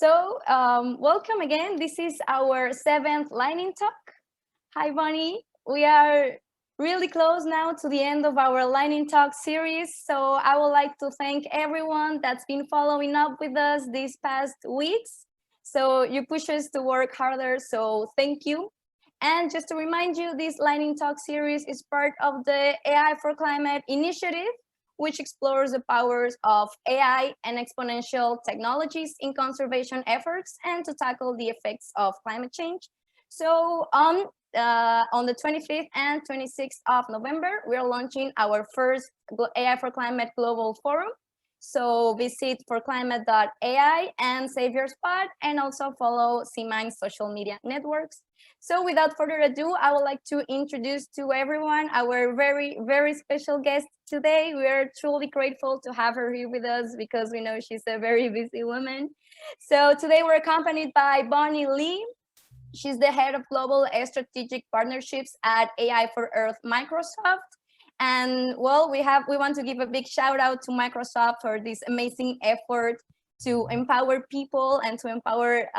Welcome again. This is our seventh lightning talk. Hi, Bonnie. We are really close now to the end of our lightning talk series. So, I would like to thank everyone that's been following up with us these past weeks. So, you push us to work harder. So, thank you. And just to remind you, this lightning talk series is part of the AI for Climate initiative, which explores the powers of AI and exponential technologies in conservation efforts and to tackle the effects of climate change. On the 25th and 26th of November, we're launching our first AI for Climate Global Forum. So visit forclimate.ai and save your spot, and also follow CMIND's social media networks. So without further ado, I would like to introduce to everyone our very, very special guest today. We are truly grateful to have her here with us because we know she's a very busy woman. So today we're accompanied by Bonnie Lee. She's the head of global strategic partnerships at AI for Earth Microsoft. And well, we want to give a big shout out to Microsoft for this amazing effort to empower people and to empower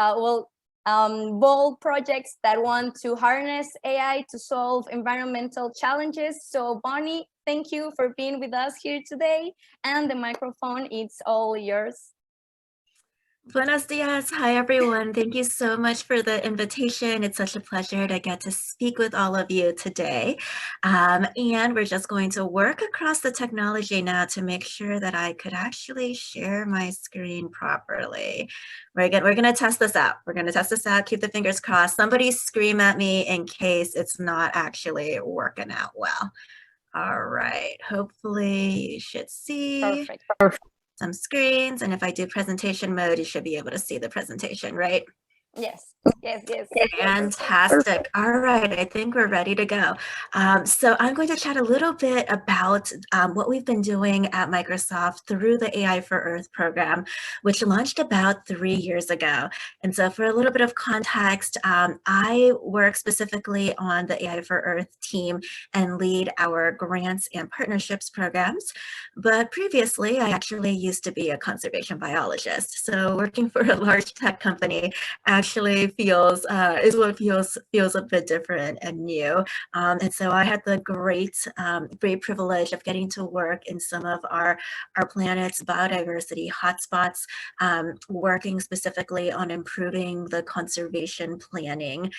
bold projects that want to harness AI to solve environmental challenges. So Bonnie, thank you for being with us here today, and the microphone is all yours. Buenos dias. Hi, everyone. Thank you so much for the invitation. It's such a pleasure to get to speak with all of you today. And we're just going to work across the technology now to make sure that I could actually share my screen properly. We're going to test this out. We're going to test this out. Keep the fingers crossed. Somebody scream at me in case it's not actually working out well. All right. Hopefully you should see. Perfect. Some screens, and if I do presentation mode, you should be able to see the presentation, right? Yes. Fantastic. All right, I think we're ready to go. So I'm going to chat a little bit about what we've been doing at Microsoft through the AI for Earth program, which launched about 3 years ago. And so for a little bit of context, I work specifically on the AI for Earth team and lead our grants and partnerships programs. But previously, I actually used to be a conservation biologist. So working for a large tech company actually feels a bit different and new. And so I had the great privilege of getting to work in some of our planet's biodiversity hotspots, working specifically on improving the conservation planning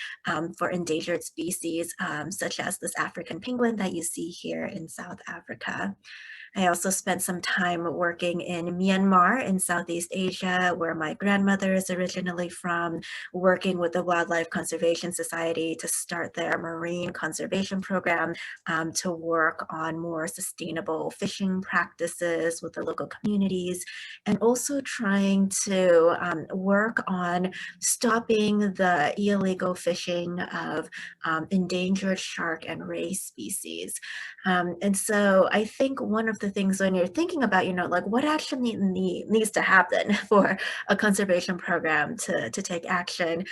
for endangered species, such as this African penguin that you see here in South Africa. I also spent some time working in Myanmar in Southeast Asia, where my grandmother is originally from, working with the Wildlife Conservation Society to start their marine conservation program, to work on more sustainable fishing practices with the local communities, and also trying to work on stopping the illegal fishing of endangered shark and ray species. And so I think one of the things when you're thinking about, like what actually needs to happen for a conservation program to take action,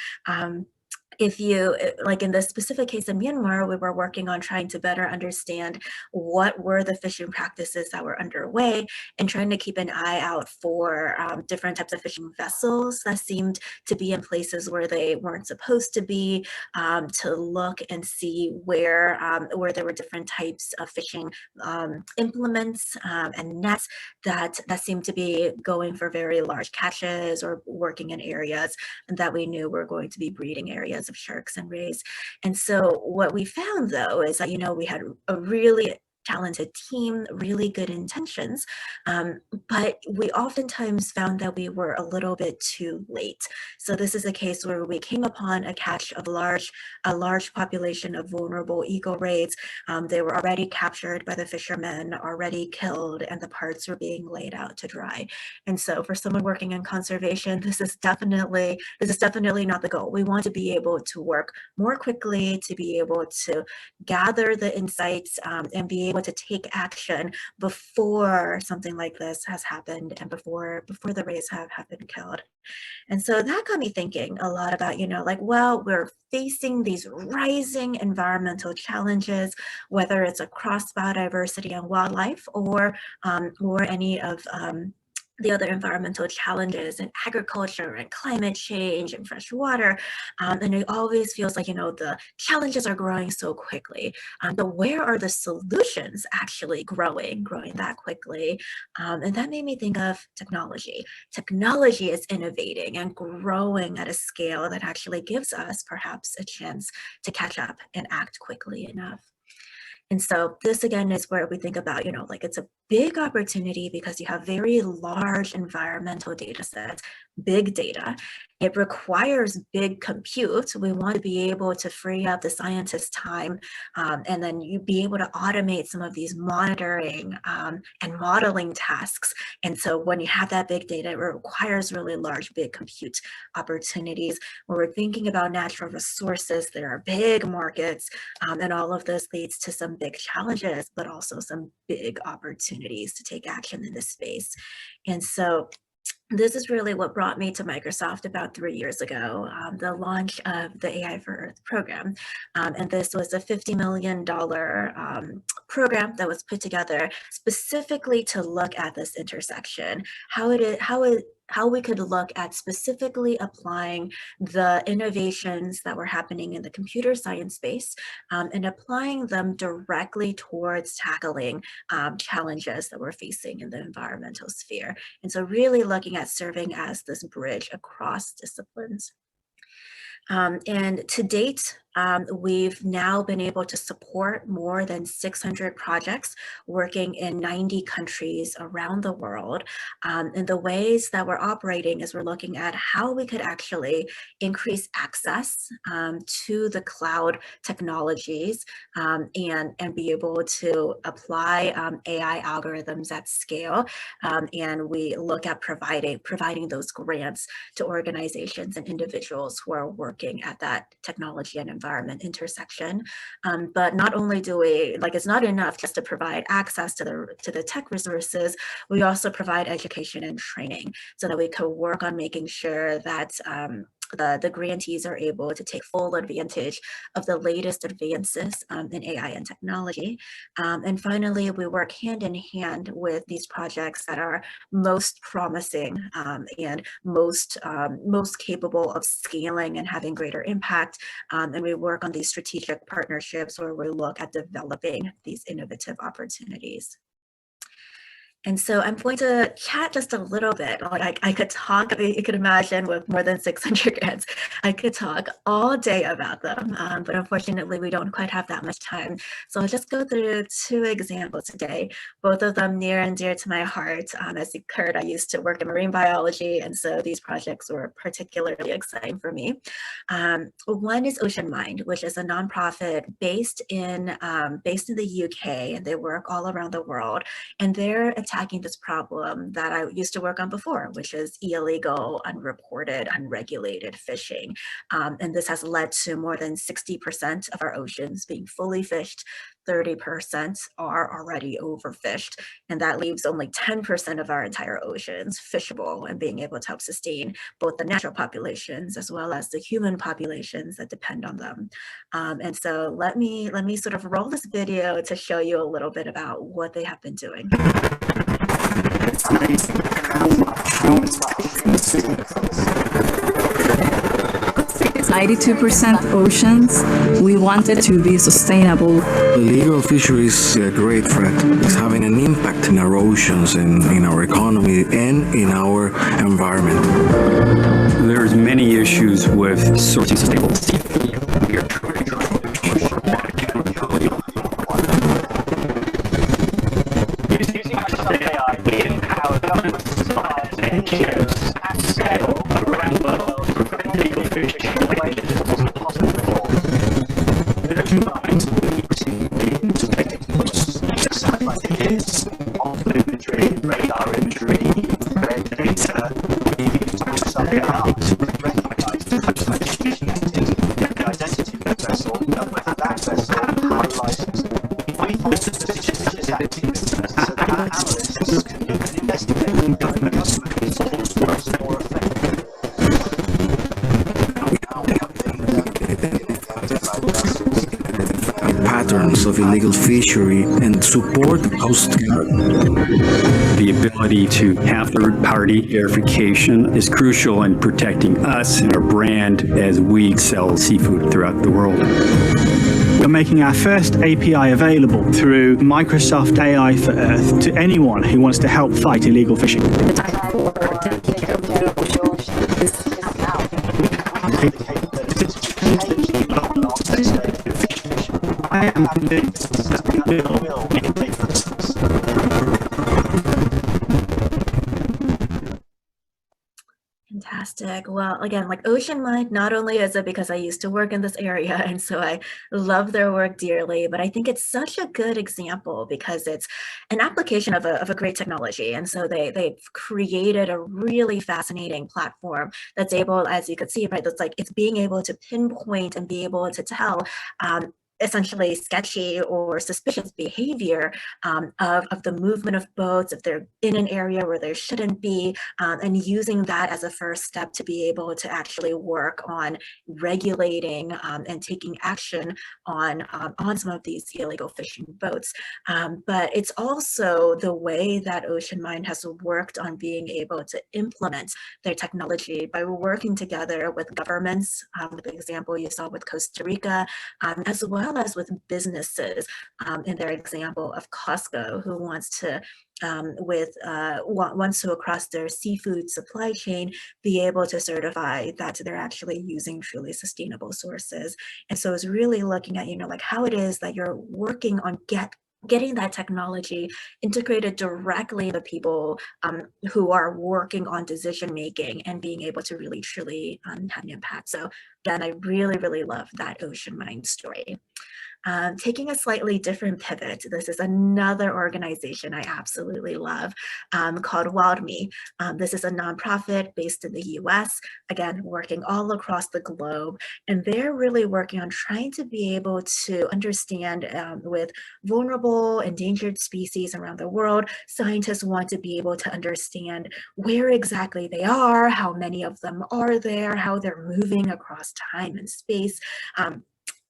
if you, like in the specific case in Myanmar, we were working on trying to better understand what were the fishing practices that were underway and trying to keep an eye out for different types of fishing vessels that seemed to be in places where they weren't supposed to be, to look and see where there were different types of fishing implements and nets that seemed to be going for very large catches or working in areas that we knew were going to be breeding areas of sharks and rays. And so what we found, though, is that, we had a really talented team, really good intentions, but we oftentimes found that we were a little bit too late. So this is a case where we came upon a catch of a large population of vulnerable eagle rays. They were already captured by the fishermen, already killed, and the parts were being laid out to dry. And so for someone working in conservation, this is definitely not the goal. We want to be able to work more quickly, to be able to gather the insights, and be able to take action before something like this has happened and before the rays have been killed. And so that got me thinking a lot about, we're facing these rising environmental challenges, whether it's across biodiversity and wildlife or any of the other environmental challenges in agriculture and climate change and fresh water. And it always feels like, the challenges are growing so quickly. But where are the solutions actually growing that quickly? And that made me think of technology. Technology is innovating and growing at a scale that actually gives us perhaps a chance to catch up and act quickly enough. And so this again is where we think about, like it's a big opportunity because you have very large environmental data sets, big data. It requires big compute. We want to be able to free up the scientists' time, and then you be able to automate some of these monitoring and modeling tasks. And so when you have that big data, it requires really large, big compute opportunities. When we're thinking about natural resources, there are big markets, and all of this leads to some big challenges, but also some big opportunities to take action in this space. And so this is really what brought me to Microsoft about 3 years ago, the launch of the AI for Earth program. And this was a $50 million program that was put together specifically to look at this intersection, how we could look at specifically applying the innovations that were happening in the computer science space and applying them directly towards tackling challenges that we're facing in the environmental sphere. And so really looking at serving as this bridge across disciplines. And to date, we've now been able to support more than 600 projects working in 90 countries around the world. And the ways that we're operating is we're looking at how we could actually increase access to the cloud technologies and be able to apply AI algorithms at scale. And we look at providing those grants to organizations and individuals who are working at that technology and environment intersection. But not only do we, it's not enough just to provide access to the tech resources, we also provide education and training so that we can work on making sure that the grantees are able to take full advantage of the latest advances in AI and technology. And finally, we work hand in hand with these projects that are most promising and most capable of scaling and having greater impact. And we work on these strategic partnerships where we look at developing these innovative opportunities. And so I'm going to chat just a little bit. I could talk, you could imagine with more than 600 grants, I could talk all day about them, but unfortunately we don't quite have that much time. So I'll just go through 2 examples today, both of them near and dear to my heart. As you heard, I used to work in marine biology, and so these projects were particularly exciting for me. One is Ocean Mind, which is a nonprofit based in the UK, and they work all around the world, and they're attacking this problem that I used to work on before, which is illegal, unreported, unregulated fishing. And this has led to more than 60% of our oceans being fully fished. 30% are already overfished, and that leaves only 10% of our entire oceans fishable and being able to help sustain both the natural populations as well as the human populations that depend on them. And so let me sort of roll this video to show you a little bit about what they have been doing. 92% oceans. We want it to be sustainable. Illegal fisheries is a great threat. It's having an impact in our oceans and in our economy and in our environment. There's many issues with sourcing sustainable seafood. We are trying to using AI, we empower governments, suppliers, and NGOs at scale around the world to prevent illegal fishing in a way that wasn't possible before. Ocean Mind will be receiving integrated satellite images, multiple imagery, radar imagery, red data. We use Microsoft AI to recognize the fishing activity, the identity of that vessel, and whether that vessel had a license. We find suspicious activity so that analysts can investigate and government resources more effectively. Patterns areas of illegal fishery and support the Coast Guard. The ability to have third-party verification is crucial in protecting us and our brand as we sell seafood throughout the world. We're making our first API available through Microsoft AI for Earth to anyone who wants to help fight illegal fishing. I am convinced that we will make a difference. Fantastic. Well, again, like Ocean Mind, not only is it because I used to work in this area, and so I love their work dearly, but I think it's such a good example because it's an application of a great technology. And so they've created a really fascinating platform that's able, as you could see, right, that's like it's being able to pinpoint and be able to tell essentially sketchy or suspicious behavior of the movement of boats, if they're in an area where there shouldn't be, and using that as a first step to be able to actually work on regulating and taking action on some of these illegal fishing boats. But it's also the way that Ocean Mind has worked on being able to implement their technology by working together with governments, the example you saw with Costa Rica, as well as with businesses, in their example of Costco, who wants to wants to across their seafood supply chain be able to certify that they're actually using truly sustainable sources. And so it's really looking at, like how it is that you're working on getting that technology integrated directly to people who are working on decision making and being able to really truly have an impact. So again, I really, really love that Ocean Mind story. Taking a slightly different pivot, this is another organization I absolutely love called WildMe. This is a nonprofit based in the US, again, working all across the globe. And they're really working on trying to be able to understand with vulnerable, endangered species around the world, scientists want to be able to understand where exactly they are, how many of them are there, how they're moving across time and space.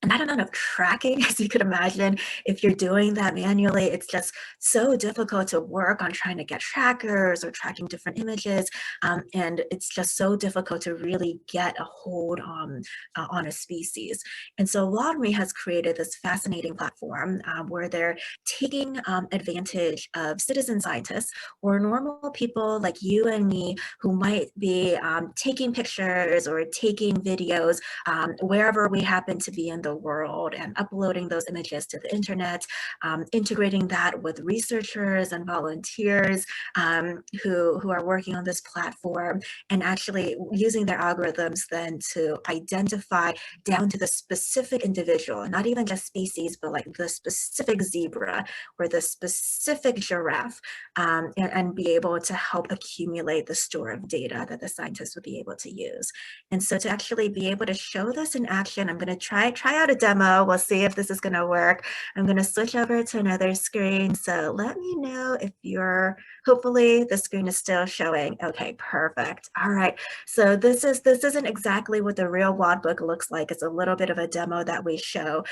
And that amount of tracking, as you could imagine, if you're doing that manually, it's just so difficult to work on trying to get trackers or tracking different images. And it's just so difficult to really get a hold on a species. And so WildMe has created this fascinating platform where they're taking advantage of citizen scientists or normal people like you and me who might be taking pictures or taking videos wherever we happen to be in the world and uploading those images to the internet, integrating that with researchers and volunteers who are working on this platform and actually using their algorithms then to identify down to the specific individual, not even just species, but like the specific zebra or the specific giraffe, and be able to help accumulate the store of data that the scientists would be able to use. And so to actually be able to show this in action, I'm going to try out a demo. We'll see if this is going to work. I'm going to switch over to another screen. So let me know if hopefully the screen is still showing. Okay, perfect. All right. So this isn't exactly what the real wild book looks like. It's a little bit of a demo that we show.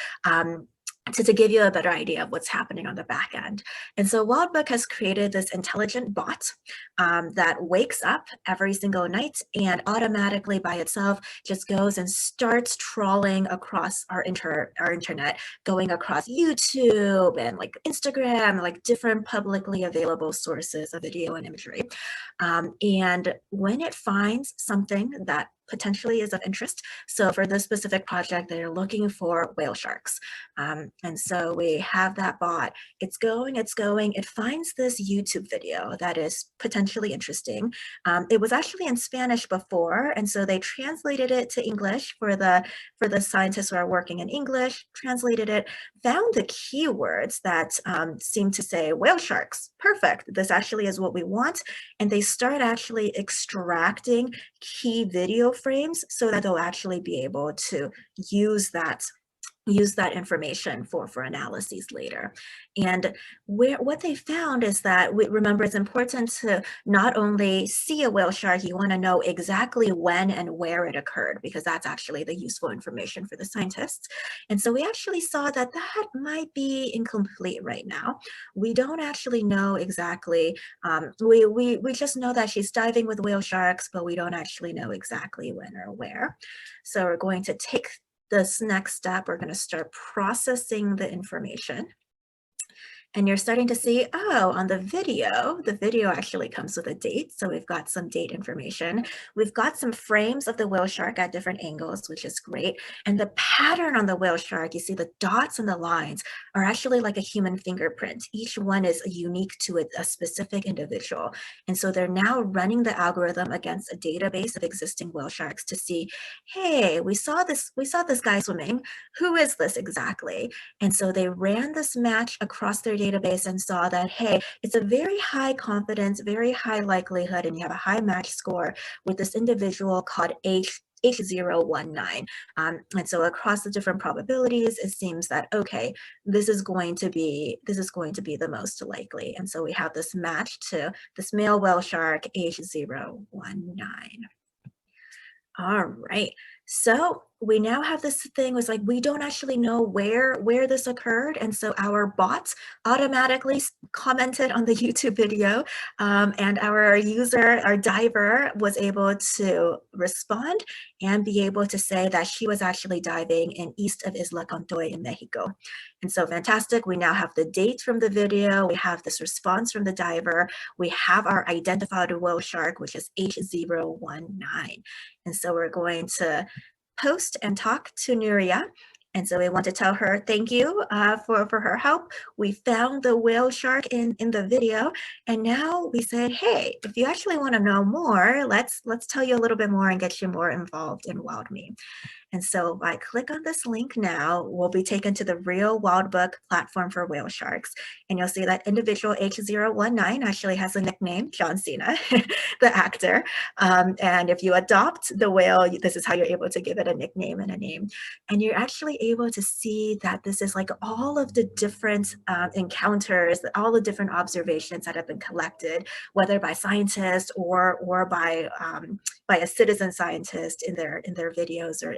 To give you a better idea of what's happening on the back end. And so WildBook has created this intelligent bot that wakes up every single night and automatically by itself just goes and starts trawling across our internet, going across YouTube and like Instagram, like different publicly available sources of video and imagery. And when it finds something that potentially is of interest. So for this specific project, they're looking for whale sharks. And so we have that bot. It's going, it finds this YouTube video that is potentially interesting. It was actually in Spanish before, and so they translated it to English for the scientists who are working in English, translated it, found the keywords that seem to say whale sharks. Perfect, this actually is what we want. And they start actually extracting key video frames so that they'll actually be able to use that use that information for analyses later. And what they found is that, remember, it's important to not only see a whale shark, you want to know exactly when and where it occurred, because that's actually the useful information for the scientists. And so we actually saw that that might be incomplete right now. We don't actually know exactly, we just know that she's diving with whale sharks, but we don't actually know exactly when or where. So we're going to take this next step. We're going to start processing the information. And you're starting to see, oh, on the video actually comes with a date. So we've got some date information. We've got some frames of the whale shark at different angles, which is great. And the pattern on the whale shark, you see the dots and the lines are actually like a human fingerprint. Each one is unique to a specific individual. And so they're now running the algorithm against a database of existing whale sharks to see, hey, we saw this guy swimming. Who is this exactly? And so they ran this match across their database and saw that, hey, it's a very high confidence, very high likelihood, and you have a high match score with this individual called H019. And so across the different probabilities, it seems that, okay, this is going to be the most likely. And so we have this match to this male whale shark H019. All right. So we now have this thing was like, we don't actually know where this occurred. And so our bots automatically commented on the YouTube video, and our user, our diver, was able to respond and be able to say that she was actually diving in east of Isla Contoy in Mexico. And so fantastic. We now have the date from the video. We have this response from the diver. We have our identified whale shark, which is H019. And so we're going to post and talk to Nuria. And so we want to tell her thank you for her help. We found the whale shark in the video. And now we said, hey, if you actually want to know more, let's tell you a little bit more and get you more involved in WildMe. And so if I click on this link now, we'll be taken to the Real Wildbook platform for whale sharks. And you'll see that individual H019 actually has a nickname, John Cena, the actor. And if you adopt the whale, this is how you're able to give it a nickname and a name. And you're actually able to see that this is like all of the different encounters, all the different observations that have been collected, whether by scientists or by a citizen scientist in their videos or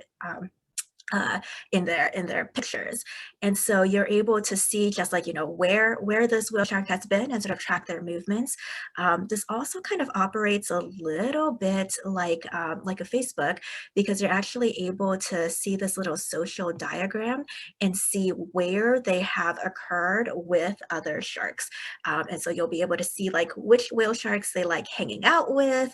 in their pictures. And so you're able to see just like, where this whale shark has been and sort of track their movements. This also kind of operates a little bit like a Facebook, because you're actually able to see this little social diagram and see where they have occurred with other sharks. And so you'll be able to see like which whale sharks they like hanging out with,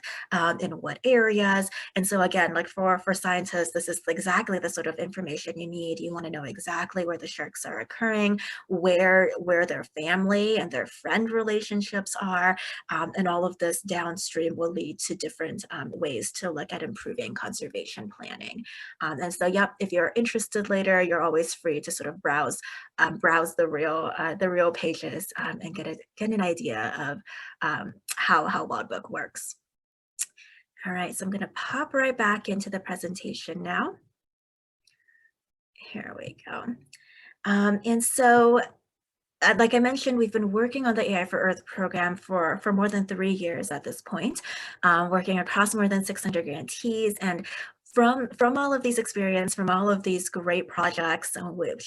in what areas. And so again, like for scientists, this is exactly the sort of information you need. You want to know exactly where the sharks are occurring, where their family and their friend relationships are, and all of this downstream will lead to different ways to look at improving conservation planning. And so, yep, if you're interested later, you're always free to sort of browse the real pages and get an idea of how WildBook works. All right, so I'm going to pop right back into the presentation now. Here we go. And so, like I mentioned, we've been working on the AI for Earth program for more than 3 years at this point, working across more than 600 grantees. And from all of these experience, from all of these great projects,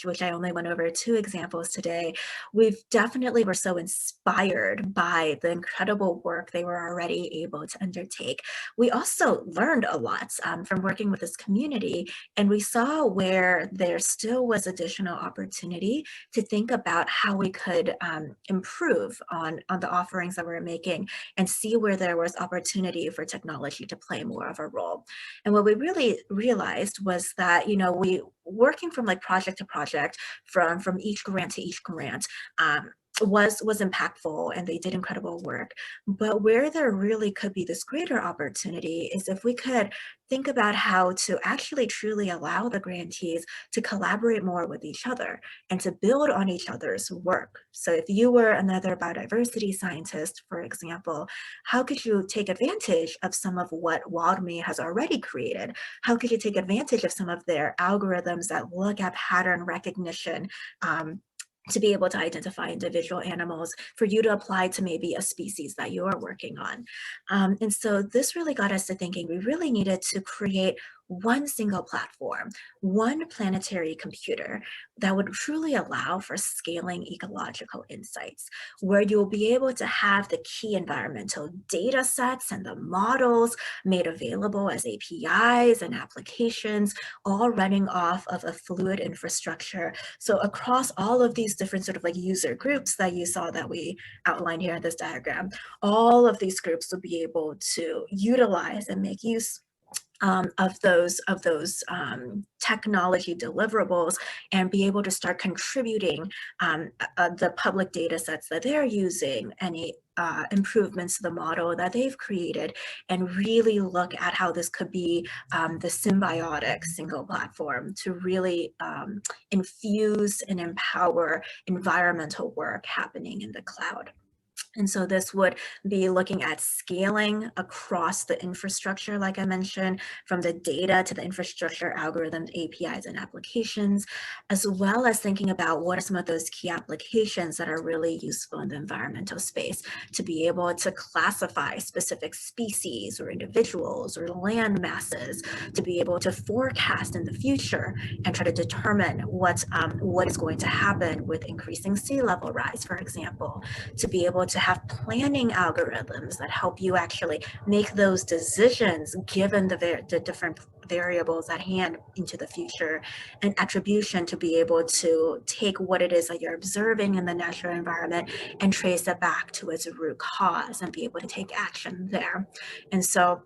which I only went over 2 examples today, we've definitely were so inspired by the incredible work they were already able to undertake. We also learned a lot from working with this community, and we saw where there still was additional opportunity to think about how we could improve on the offerings that we're making and see where there was opportunity for technology to play more of a role. And what we really realized was that, we working from like project to project, from each grant to each grant, was impactful, and they did incredible work. But where there really could be this greater opportunity is if we could think about how to actually truly allow the grantees to collaborate more with each other and to build on each other's work. So if you were another biodiversity scientist, for example, how could you take advantage of some of what WildMe has already created? How could you take advantage of some of their algorithms that look at pattern recognition, to be able to identify individual animals for you to apply to maybe a species that you're working on. And so this really got us to thinking we really needed to create one single platform, one planetary computer that would truly allow for scaling ecological insights, where you'll be able to have the key environmental data sets and the models made available as APIs and applications, all running off of a fluid infrastructure. So across all of these different sort of like user groups that you saw that we outlined here in this diagram, all of these groups will be able to utilize and make use of those technology deliverables and be able to start contributing the public data sets that they're using, any improvements to the model that they've created, and really look at how this could be the symbiotic single platform to really infuse and empower environmental work happening in the cloud. And so this would be looking at scaling across the infrastructure, like I mentioned, from the data to the infrastructure, algorithms, APIs, and applications, as well as thinking about what are some of those key applications that are really useful in the environmental space to be able to classify specific species or individuals or land masses, to be able to forecast in the future and try to determine what is going to happen with increasing sea level rise, for example, to be able to have planning algorithms that help you actually make those decisions given the different variables at hand into the future, and attribution to be able to take what it is that you're observing in the natural environment and trace it back to its root cause and be able to take action there. And so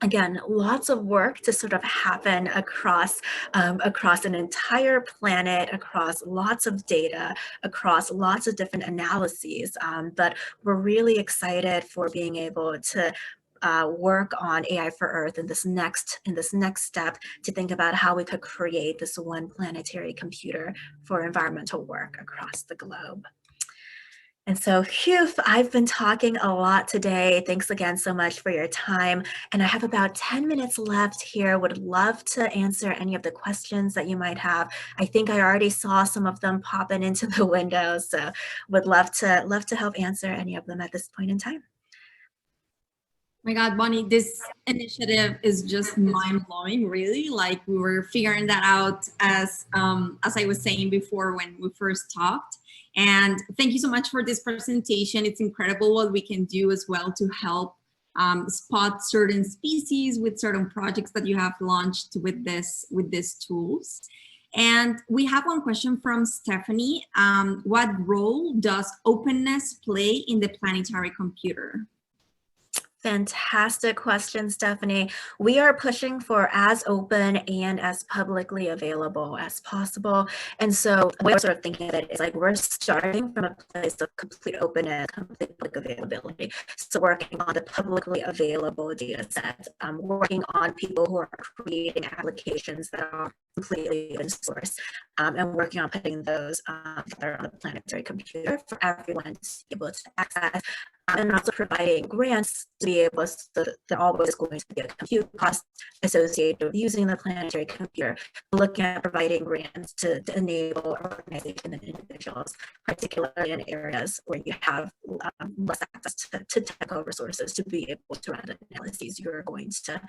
again, lots of work to sort of happen across an entire planet, across lots of data, across lots of different analyses. But we're really excited for being able to work on AI for Earth in this next step to think about how we could create this one planetary computer for environmental work across the globe. And so, phew, I've been talking a lot today. Thanks again so much for your time. And I have about 10 minutes left here. Would love to answer any of the questions that you might have. I think I already saw some of them popping into the window. So would love to help answer any of them at this point in time. My God, Bonnie, this initiative is just mind-blowing, really. Like, we were figuring that out as I was saying before when we first talked. And thank you so much for this presentation. It's incredible what we can do as well to help spot certain species with certain projects that you have launched with these tools. And we have one question from Stephanie. What role does openness play in the planetary computer? Fantastic question, Stephanie. We are pushing for as open and as publicly available as possible. And so we're sort of thinking of it is like we're starting from a place of complete openness, complete public availability. So working on the publicly available data sets, working on people who are creating applications that are completely open source, and working on putting those together on the planetary computer for everyone to be able to access. And also providing grants to be able to, there always is going to be a compute cost associated with using the planetary computer, looking at providing grants to enable organizations and individuals, particularly in areas where you have less access to technical resources to be able to run the analyses you're going to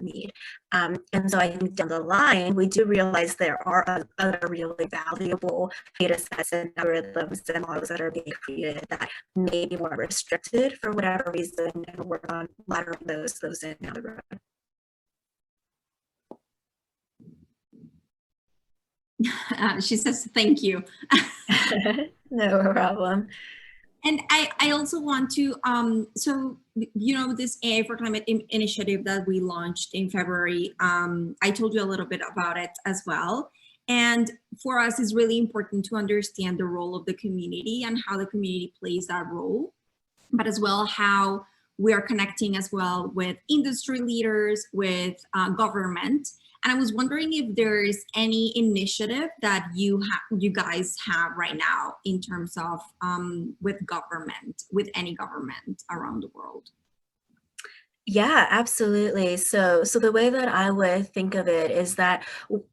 need. And so I think down the line, we do realize there are other really valuable data sets and algorithms and models that are being created that may be more restricted for whatever reason, and work on laddering those in down the road. She says thank you. No problem. And I also want to, so, you know, this AI for Climate initiative that we launched in February, I told you a little bit about it as well. And for us, it's really important to understand the role of the community and how the community plays that role, but as well how we are connecting as well with industry leaders, with government. And I was wondering if there is any initiative that you guys have right now in terms of with government, with any government around the world. Yeah, absolutely. So the way that I would think of it is that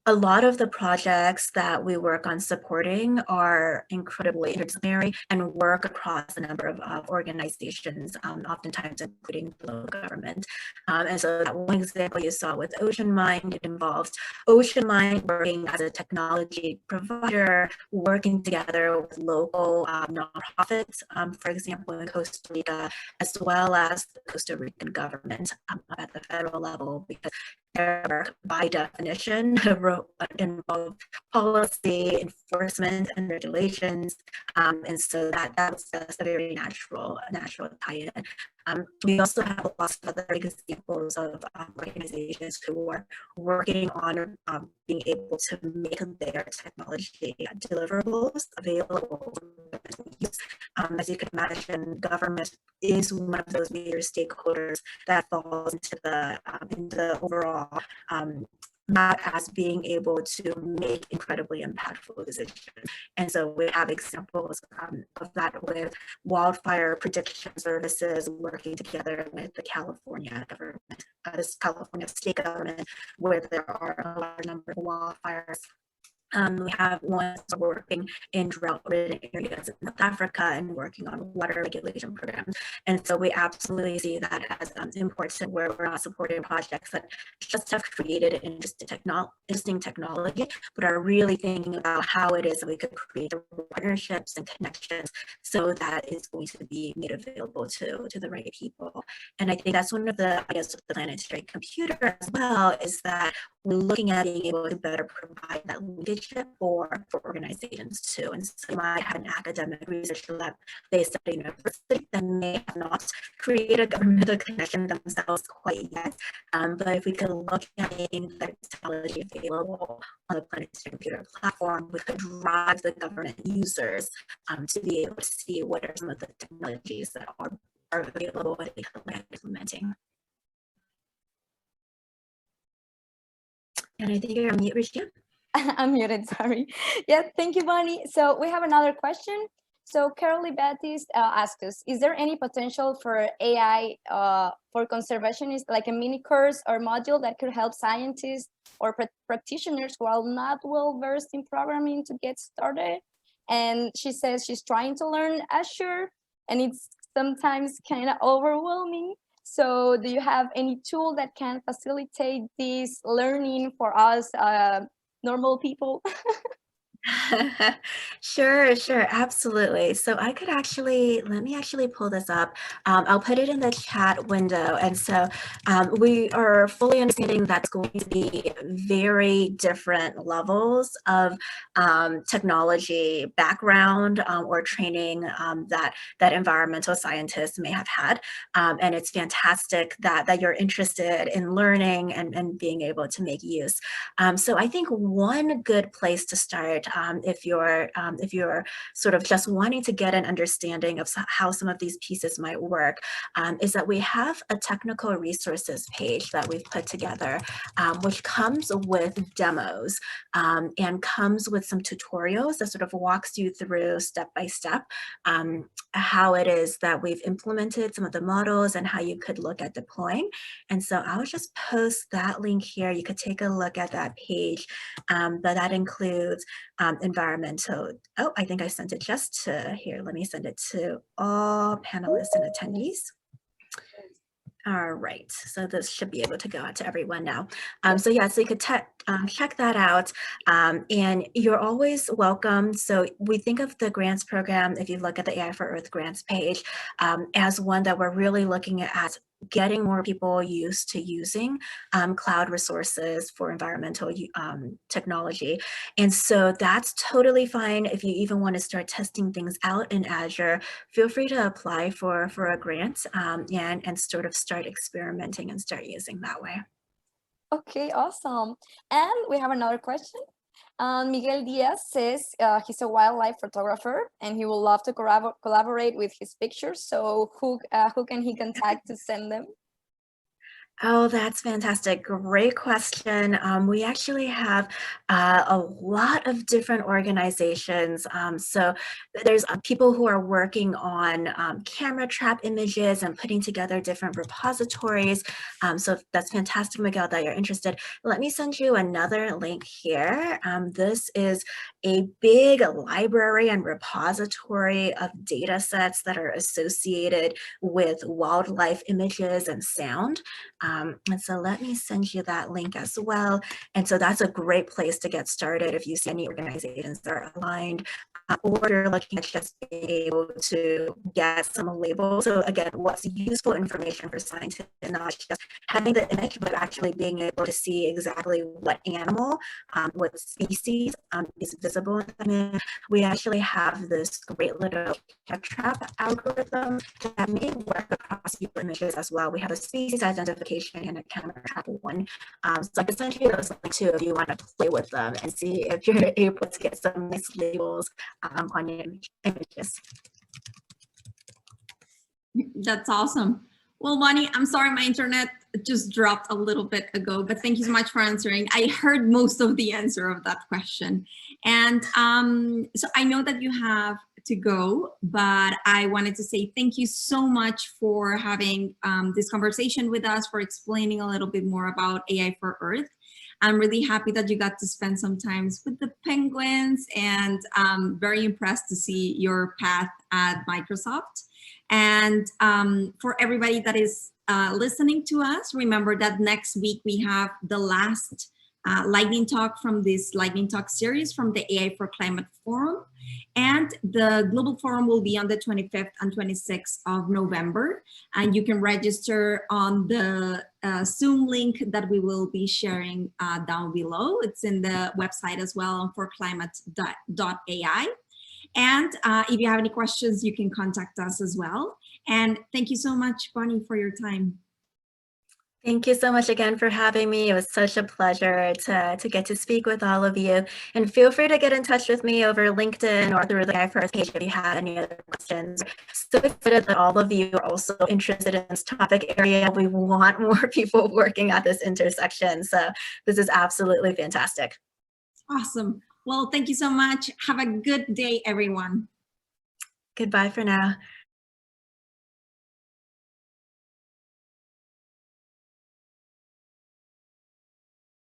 a lot of the projects that we work on supporting are incredibly interdisciplinary and work across a number of organizations, oftentimes including the local government. And so that one example you saw with Ocean Mind, it involves Ocean Mind working as a technology provider, working together with local nonprofits, for example, in Costa Rica, as well as the Costa Rican government. At the federal level, because they're by definition involve policy enforcement and regulations, and so that's a very natural tie-in. We also have lots of other examples of organizations who are working on being able to make their technology deliverables available for use. As you can imagine, government is one of those major stakeholders that falls into the overall not as being able to make incredibly impactful decisions. And so we have examples of that with wildfire prediction services working together with the California government, this California state government, where there are a large number of wildfires. We have ones working in drought-ridden areas in North Africa and working on water regulation programs. And so we absolutely see that as important, where we're not supporting projects that just have created an interesting technology, but are really thinking about how it is that we could create partnerships and connections so that it's going to be made available to the right people. And I think that's one of the ideas of the Planetary computer as well, is that we're looking at being able to better provide that leadership for organizations too. And so you might have an academic research lab based at a university that may have not created a governmental connection themselves quite yet. But if we could look at making that technology available on the Planetary computer platform, we could drive the government users to be able to see what are some of the technologies that are available and they could look at implementing. And I think you're on mute, Rishia. I'm muted, sorry. Yeah, thank you, Bonnie. So we have another question. So Carolee Baptiste asked us, is there any potential for AI for conservationists, like a mini course or module that could help scientists or practitioners who are not well versed in programming to get started? And she says she's trying to learn Azure and it's sometimes kind of overwhelming. So do you have any tool that can facilitate this learning for us normal people? Sure, absolutely. So I could let me actually pull this up. I'll put it in the chat window. And so we are fully understanding that's going to be very different levels of technology background or training that environmental scientists may have had. And it's fantastic that you're interested in learning and being able to make use. So I think one good place to start if you're sort of just wanting to get an understanding of how some of these pieces might work, is that we have a technical resources page that we've put together, which comes with demos and comes with some tutorials that sort of walks you through step by step how it is that we've implemented some of the models and how you could look at deploying. And so I'll just post that link here. You could take a look at that page, but that includes environmental. Oh, I think I sent it just to here. Let me send it to all panelists and attendees. All right, so this should be able to go out to everyone now. So yeah, so you could check that out, and you're always welcome. So we think of the grants program, if you look at the AI for Earth grants page, as one that we're really looking at getting more people used to using cloud resources for environmental technology. And so that's totally fine. If you even want to start testing things out in Azure, feel free to apply for a grant and sort of start experimenting and start using that way. Okay, awesome. And we have another question. Miguel Diaz says he's a wildlife photographer and he would love to collaborate with his pictures. So who can he contact to send them? Oh, that's fantastic. Great question. We actually have a lot of different organizations. So there's people who are working on camera trap images and putting together different repositories. So that's fantastic, Miguel, that you're interested. Let me send you another link here. This is a big library and repository of data sets that are associated with wildlife images and sound. And so let me send you that link as well. And so that's a great place to get started if you see any organizations that are aligned, or you're looking at just being able to get some labels. So again, what's useful information for scientists, not just having the image, but actually being able to see exactly what animal, what species is visible in the image. We actually have this great little trap algorithm that may work across your images as well. We have a species identification and a camera trap one. So I can send you those links too if you want to play with them and see if you're able to get some nice labels on your images. That's awesome. Well, Bonnie, I'm sorry my internet just dropped a little bit ago, but thank you so much for answering. I heard most of the answer of that question. And so I know that you have to go, but I wanted to say thank you so much for having this conversation with us, for explaining a little bit more about AI for Earth. I'm really happy that you got to spend some time with the penguins, and I'm very impressed to see your path at Microsoft. And for everybody that is listening to us, remember that next week we have the last lightning talk from this lightning talk series from the AI for Climate Forum. And the Global Forum will be on the 25th and 26th of November. And you can register on the Zoom link that we will be sharing down below. It's in the website as well on forclimate.ai. And if you have any questions, you can contact us as well. And thank you so much, Bonnie, for your time. Thank you so much again for having me. It was such a pleasure to get to speak with all of you. And feel free to get in touch with me over LinkedIn or through the AI for Earth page if you have any other questions. So excited that all of you are also interested in this topic area. We want more people working at this intersection. So this is absolutely fantastic. Awesome. Well, thank you so much. Have a good day, everyone. Goodbye for now.